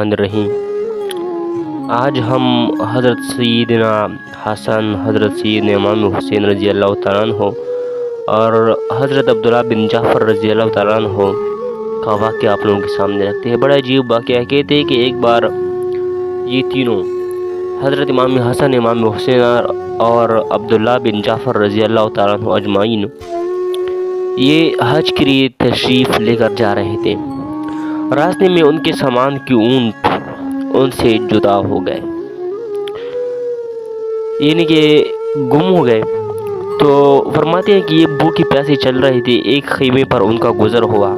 الرحیم۔ آج ہم حضرت سیدنا حسن، حضرت سیدنا امام حسین رضی اللہ تعالیٰ عنہ اور حضرت عبداللہ بن جعفر رضی اللہ تعالیٰ عنہ کا واقعہ آپ لوگوں کے سامنے رکھتے ہیں۔ بڑا عجیب واقعہ کہتے ہیں کہ ایک بار یہ تینوں حضرت امام حسن، امام حسین اور عبداللہ بن جعفر رضی اللہ تعالیٰ عنہ اجمعین یہ حج کے لیے تشریف لے کر جا رہے تھے۔ راستے میں ان کے سامان کی اونٹ ان سے جدا ہو گئے، یعنی کہ گم ہو گئے۔ تو فرماتے ہیں کہ یہ بھوکی پیاسے چل رہے تھے، ایک خیمے پر ان کا گزر ہوا۔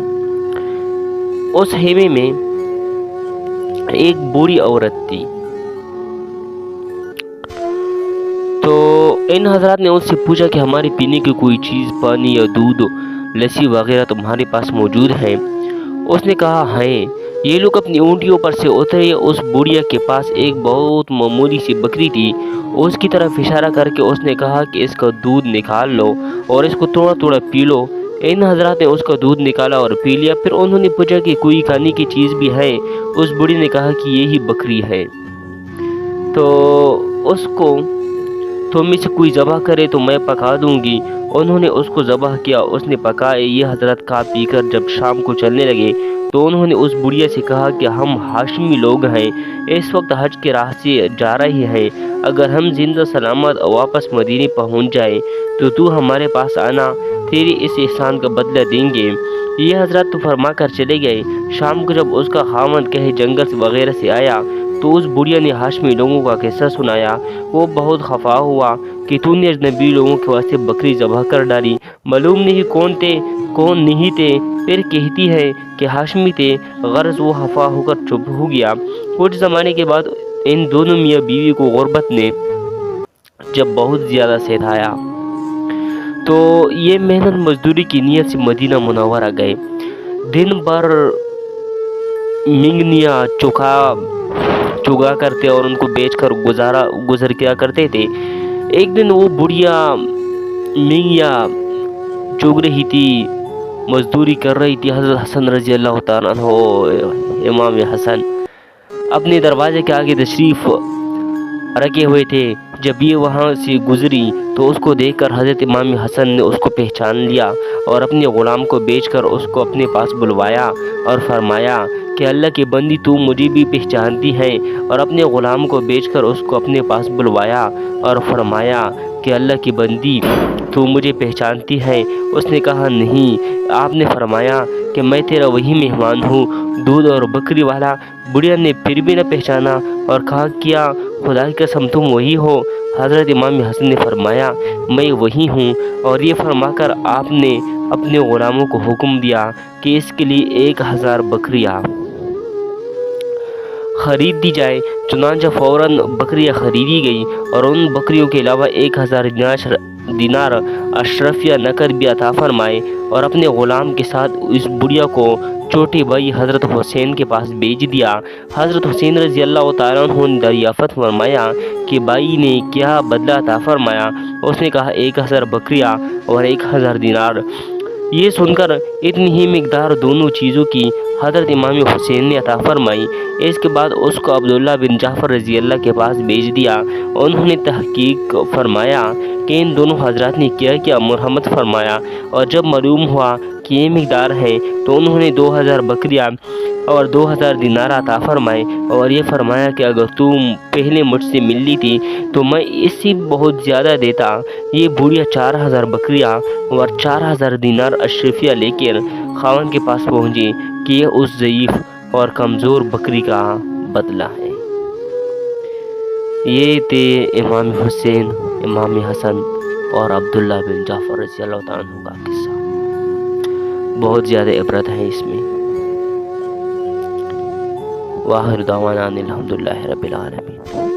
اس خیمے میں ایک بوڑھی عورت تھی۔ تو ان حضرات نے ان سے پوچھا کہ ہمارے پینے کی کوئی چیز، پانی یا دودھ، لسی وغیرہ تمہارے پاس موجود ہے؟ اس نے کہا ہے۔ یہ لوگ اپنی اونٹیوں پر سے اترے۔ اس بوڑھیا کے پاس ایک بہت معمولی سی بکری تھی۔ اس کی طرف اشارہ کر کے اس نے کہا کہ اس کا دودھ نکال لو اور اس کو تھوڑا تھوڑا پی لو۔ ان حضرات نے اس کا دودھ نکالا اور پی لیا۔ پھر انہوں نے پوچھا کہ کوئی کھانے کی چیز بھی ہے؟ اس بوڑھی نے کہا کہ یہی بکری ہے۔ تو اس کو تم میں سے کوئی ذبح کرے تو میں پکا دوں گی۔ انہوں نے اس کو ذبح کیا، اس نے پکائے۔ یہ حضرت کھا پی کر جب شام کو چلنے لگے تو انہوں نے اس بڑھیا سے کہا کہ ہم ہاشمی لوگ ہیں، اس وقت حج کے راہ سے جا رہے ہیں۔ اگر ہم زندہ سلامت واپس مدینے پہنچ جائیں تو ہمارے پاس آنا، تیرے اس احسان کا بدلہ دیں گے۔ یہ حضرت تو فرما کر چلے گئے۔ شام کو جب اس کا خاوند کہیں جنگل وغیرہ سے آیا تو اس بڑھیا نے ہاشمی لوگوں کا قصہ سنایا۔ وہ بہت خفا ہوا کہ تو نے اجنبی لوگوں کے واسطے بکری ذبح کر ڈالی، معلوم نہیں کون تھے کون نہیں تھے۔ پھر کہتی ہے کہ ہاشمی تھے۔ غرض وہ خفا ہو کر چپ ہو گیا۔ کچھ زمانے کے بعد ان دونوں میاں بیوی کو غربت نے جب بہت زیادہ ستایا تو یہ محنت مزدوری کی نیت سے مدینہ منورہ گئے۔ دن بھر مینگنیاں چگا کرتے اور ان کو بیچ کر گزر کیا کرتے تھے۔ ایک دن وہ بڑھیا مینگنیاں چگ رہی تھی، مزدوری کر رہی تھی۔ حضرت حسن رضی اللہ تعالیٰ عنہ، امام حسن اپنے دروازے کے آگے تشریف رکھے ہوئے تھے۔ جب یہ وہاں سے گزری تو اس کو دیکھ کر حضرت امام حسن نے اس کو پہچان لیا اور اپنے غلام کو بیچ کر اس کو اپنے پاس بلوایا اور فرمایا کہ اللہ کی بندی تو مجھے بھی پہچانتی ہے، اور اپنے غلام کو بیچ کر اس کو اپنے پاس بلوایا اور فرمایا کہ اللہ کی بندی تو مجھے پہچانتی ہے۔ اس نے کہا نہیں۔ آپ نے فرمایا کہ میں تیرا وہی مہمان ہوں، دودھ اور بکری والا۔ بڑھیا نے پھر بھی نہ پہچانا اور کہا کیا خدا کی قسم تم وہی ہو؟ حضرت امام حسن نے فرمایا میں وہی ہوں، اور یہ فرما کر آپ نے اپنے غلاموں کو حکم دیا کہ اس کے لیے 1000 بکریاں خرید دی جائے۔ چنانچہ فوراً بکریاں خریدی گئی اور ان بکریوں کے علاوہ 1000 دینار اشرفیہ نقد بھی عطا فرمائے، اور اپنے غلام کے ساتھ اس بڑھیا کو چھوٹے بھائی حضرت حسین کے پاس بھیج دیا۔ حضرت حسین رضی اللہ تعالیٰ عنہ نے دریافت فرمایا کہ بھائی نے کیا بدلہ عطا فرمایا؟ اس نے کہا 1000 بکریاں اور 1000 دینار۔ یہ سن کر اتنی ہی مقدار دونوں چیزوں کی حضرت امام حسین نے عطا فرمائی۔ اس کے بعد اس کو عبداللہ بن جعفر رضی اللہ کے پاس بھیج دیا۔ انہوں نے تحقیق فرمایا کہ ان دونوں حضرات نے کیا مرحمت فرمایا، اور جب معلوم ہوا کہ یہ مقدار ہے تو انہوں نے 2000 بکریاں اور 2000 دینار عطا فرمائے، اور یہ فرمایا کہ اگر تم پہلے مجھ سے مل لی تھی تو میں اس سے بہت زیادہ دیتا۔ یہ بوڑھیا 4000 بکریاں اور 4000 دینار اشرفیہ لے کر خاوند کے پاس پہنچی کہ یہ اس ضعیف اور کمزور بکری کا بدلہ ہے۔ یہ تھے امام حسین، امام حسن اور عبداللہ بن جعفر رضی اللہ تعالیٰ عنہ کا قصہ۔ بہت زیادہ عبرت ہے اس میں۔ وآخر دعوانا ان الحمدللہ رب العالمین۔